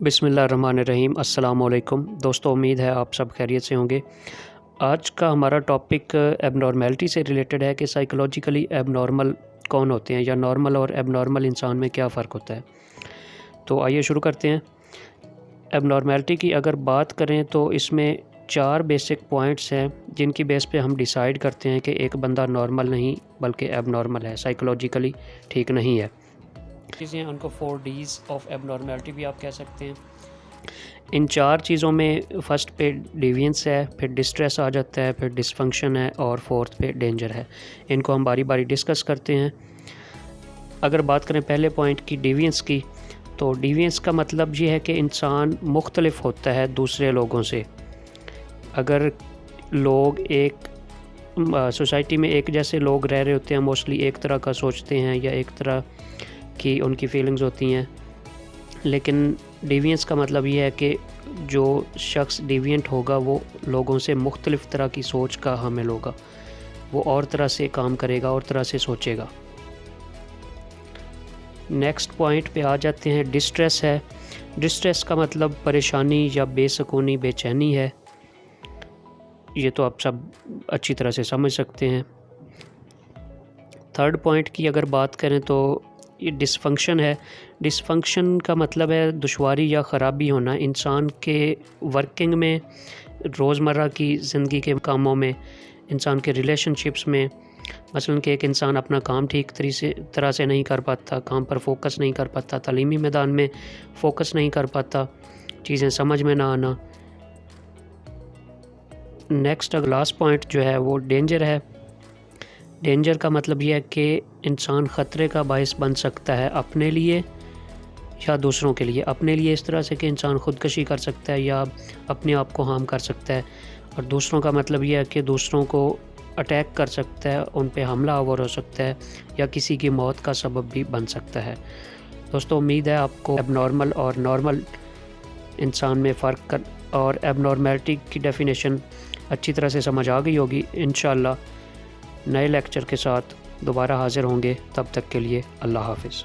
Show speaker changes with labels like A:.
A: बिस्मिल्लाहिर्रहमानिर्रहीम। अस्सलाम वालेकुम दोस्तों, उम्मीद है आप सब खैरियत से होंगे। आज का हमारा टॉपिक एबनॉर्मेलिटी से रिलेटेड है कि साइकोलॉजिकली एबनॉर्मल कौन होते हैं या नॉर्मल और एबनॉर्मल इंसान में क्या फ़र्क होता है। तो आइए शुरू करते हैं। एबनॉर्मेलिटी की अगर बात करें तो इसमें 4 बेसिक पॉइंट्स हैं जिनकी बेस पे हम डिसाइड करते हैं कि एक बंदा नॉर्मल नहीं बल्कि एबनॉर्मल है, साइकोलॉजिकली ठीक नहीं है। चीज़ें उनको 4 Ds ऑफ एबनॉर्मेलिटी भी आप कह सकते हैं। इन 4 चीज़ों में फ़र्स्ट पे डिविएंस है, फिर डिस्ट्रेस आ जाता है, फिर डिसफंक्शन है और फोर्थ पे डेंजर है। इनको हम बारी बारी डिस्कस करते हैं। अगर बात करें पहले पॉइंट की, डिविएंस की, तो डिविएंस का मतलब ये है कि इंसान मुख्तलिफ होता है दूसरे लोगों से। अगर लोग एक सोसाइटी में एक जैसे लोग रह रहे होते हैं, मोस्टली एक तरह का सोचते हैं या एक तरह की उनकी फीलिंग्स होती हैं, लेकिन डिविएंस का मतलब ये है कि जो शख्स डिविएंट होगा वो लोगों से मुख्तलिफ़ तरह की सोच का हामिल होगा, वो और तरह से काम करेगा और तरह से सोचेगा। नेक्स्ट पॉइंट पे आ जाते हैं। डिस्ट्रेस है। डिस्ट्रेस का मतलब परेशानी या बेसुकूनी, बेचैनी है। ये तो आप सब अच्छी तरह से समझ सकते हैं। थर्ड पॉइंट की अगर बात करें तो ये डिसफंक्शन है। डिसफंक्शन का मतलब है दुश्वारी या ख़राबी होना इंसान के वर्किंग में, रोज़मर्रा की ज़िंदगी के कामों में, इंसान के रिलेशनशिप्स में। मसलन कि एक इंसान अपना काम ठीक तरह से नहीं कर पाता, काम पर फोकस नहीं कर पाता, तालीमी मैदान में फ़ोकस नहीं कर पाता, चीज़ें समझ में ना आना। नेक्स्ट लास्ट पॉइंट जो है वो डेंजर है। डेंजर का मतलब यह है कि इंसान ख़तरे का बायस बन सकता है अपने लिए या दूसरों के लिए। अपने लिए इस तरह से कि इंसान ख़ुदकशी कर सकता है या अपने आप को हार्म कर सकता है, और दूसरों का मतलब यह है कि दूसरों को अटैक कर सकता है, उन पे हमला आवर हो सकता है या किसी की मौत का सबब भी बन सकता है। दोस्तों, उम्मीद है आपको एबनॉर्मल और नॉर्मल इंसान में फ़र्क और एबनॉर्मेलिटी की डेफिनेशन अच्छी तरह से समझ आ गई होगी। इंशाअल्लाह नए लेक्चर के साथ दोबारा हाज़िर होंगे। तब तक के लिए अल्लाह हाफ़िज़।